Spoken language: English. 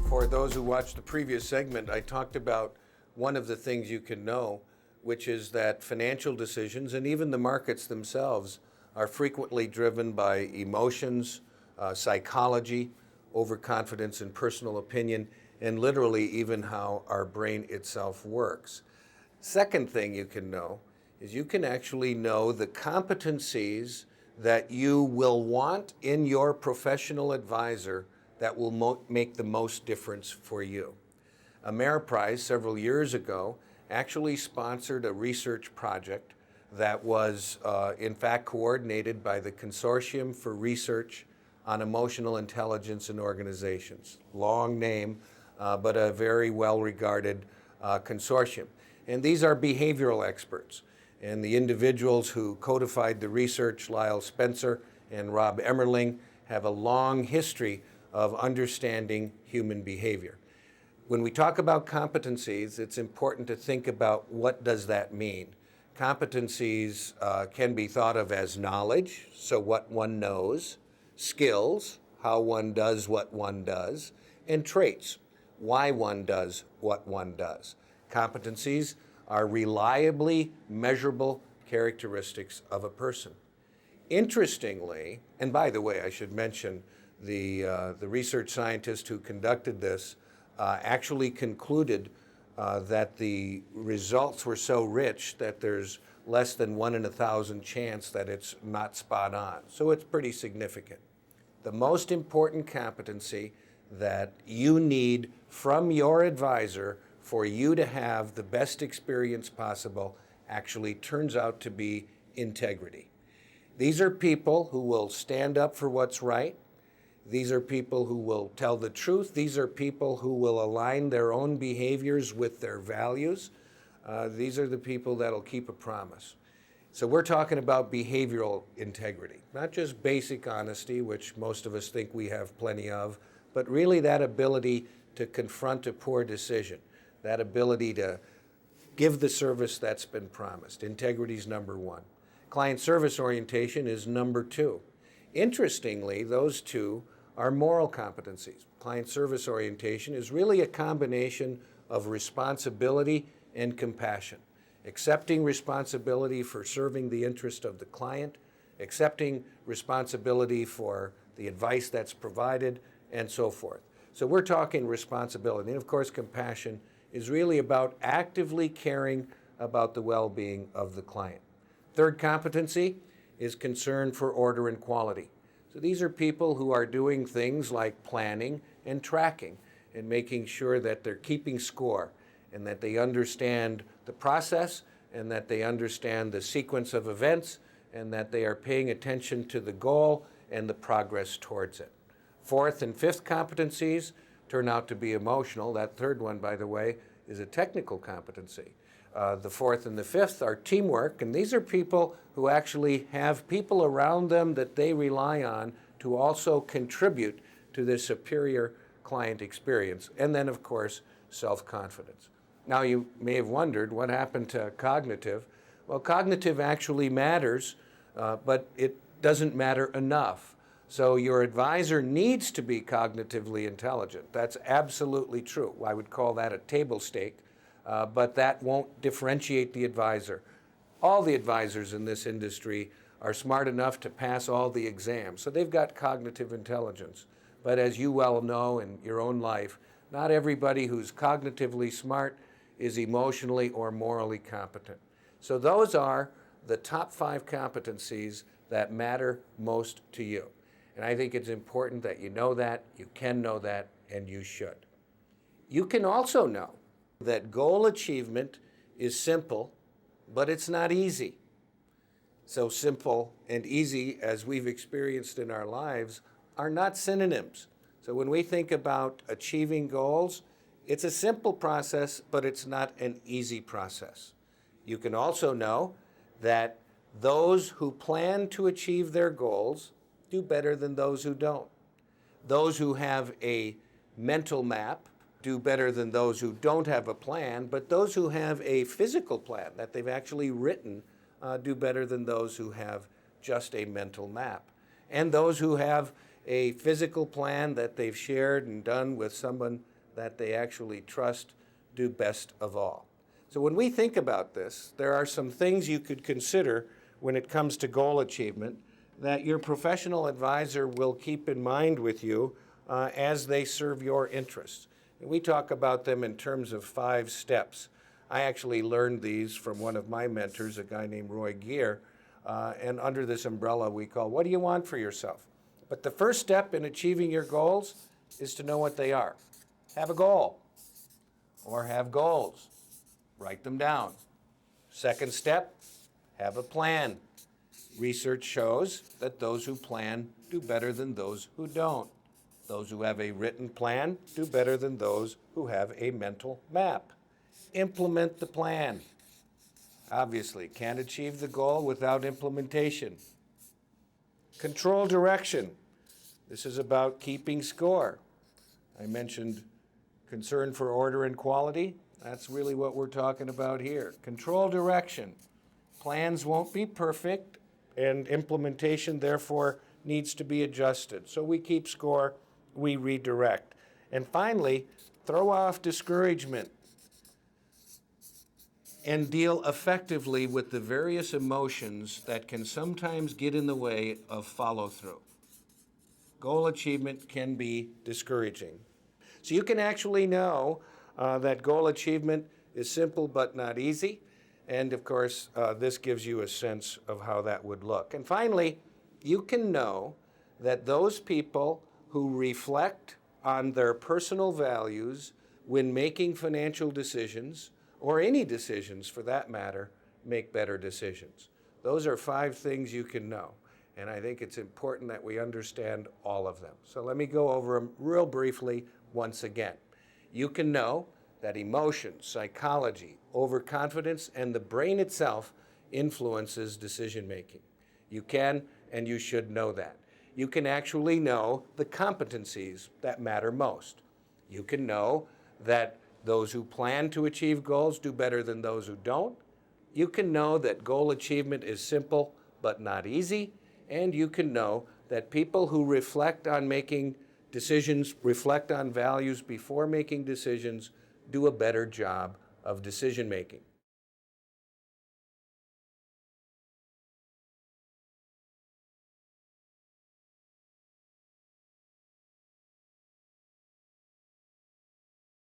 For those who watched the previous segment, I talked about one of the things you can know, which is that financial decisions and even the markets themselves are frequently driven by emotions, psychology, overconfidence and personal opinion, and literally even how our brain itself works. Second thing you can know is you can actually know the competencies that you will want in your professional advisor that will make the most difference for you. Ameriprise several years ago actually sponsored a research project that was in fact coordinated by the Consortium for Research on Emotional Intelligence in Organizations. Long name, but a very well-regarded consortium. And these are behavioral experts. And the individuals who codified the research, Lyle Spencer and Rob Emmerling, have a long history of understanding human behavior. When we talk about competencies, it's important to think about what does that mean. Competencies can be thought of as knowledge, so what one knows, skills, how one does what one does, and traits, why one does what one does. Competencies are reliably measurable characteristics of a person. Interestingly, and by the way, I should mention the research scientist who conducted this actually concluded that the results were so rich that there's less than 1 in 1,000 chance that it's not spot on. So it's pretty significant. The most important competency that you need from your advisor for you to have the best experience possible actually turns out to be integrity. These are people who will stand up for what's right. These are people who will tell the truth. These are people who will align their own behaviors with their values. These are the people that'll keep a promise. So we're talking about behavioral integrity, not just basic honesty, which most of us think we have plenty of, but really that ability to confront a poor decision, that ability to give the service that's been promised. Integrity is number one. Client service orientation is number two. Interestingly, those two are moral competencies. Client service orientation is really a combination of responsibility and compassion. Accepting responsibility for serving the interest of the client, accepting responsibility for the advice that's provided, and so forth. So we're talking responsibility. And of course, compassion is really about actively caring about the well-being of the client. Third competency is concern for order and quality. So these are people who are doing things like planning and tracking and making sure that they're keeping score and that they understand the process and that they understand the sequence of events and that they are paying attention to the goal and the progress towards it. Fourth and fifth competencies turn out to be emotional. That third one, by the way, is a technical competency. The fourth and the fifth are teamwork, and these are people who actually have people around them that they rely on to also contribute to this superior client experience. And then, of course, self-confidence. Now, you may have wondered what happened to cognitive. Well, cognitive actually matters, but it doesn't matter enough. So your advisor needs to be cognitively intelligent. That's absolutely true. I would call that a table stake. But that won't differentiate the advisor. All the advisors in this industry are smart enough to pass all the exams, so they've got cognitive intelligence. But as you well know in your own life, not everybody who's cognitively smart is emotionally or morally competent. So those are the top 5 competencies that matter most to you. And I think it's important that you know that, you can know that, and you should. You can also know that goal achievement is simple, but it's not easy. So simple and easy, as we've experienced in our lives, are not synonyms. So when we think about achieving goals, it's a simple process, but it's not an easy process. You can also know that those who plan to achieve their goals do better than those who don't. Those who have a mental map do better than those who don't have a plan, but those who have a physical plan that they've actually written do better than those who have just a mental map. And those who have a physical plan that they've shared and done with someone that they actually trust do best of all. So when we think about this, there are some things you could consider when it comes to goal achievement that your professional advisor will keep in mind with you as they serve your interests. And we talk about them in terms of 5 steps. I actually learned these from one of my mentors, a guy named Roy Gear, and under this umbrella we call, what do you want for yourself? But the first step in achieving your goals is to know what they are. Have a goal, or have goals. Write them down. Second step, have a plan. Research shows that those who plan do better than those who don't. Those who have a written plan do better than those who have a mental map. Implement the plan. Obviously, can't achieve the goal without implementation. Control direction. This is about keeping score. I mentioned concern for order and quality. That's really what we're talking about here. Control direction. Plans won't be perfect, and implementation, therefore, needs to be adjusted. So we keep score, we redirect. And finally, throw off discouragement and deal effectively with the various emotions that can sometimes get in the way of follow-through. Goal achievement can be discouraging. So you can actually know that goal achievement is simple but not easy. And of course, this gives you a sense of how that would look. And finally, you can know that those people who reflect on their personal values when making financial decisions, or any decisions for that matter, make better decisions. Those are 5 things you can know. And I think it's important that we understand all of them. So let me go over them real briefly once again. You can know that emotions, psychology, overconfidence, and the brain itself influences decision making. You can and you should know that. You can actually know the competencies that matter most. You can know that those who plan to achieve goals do better than those who don't. You can know that goal achievement is simple but not easy. And you can know that people who reflect on making decisions, reflect on values before making decisions, do a better job of decision making.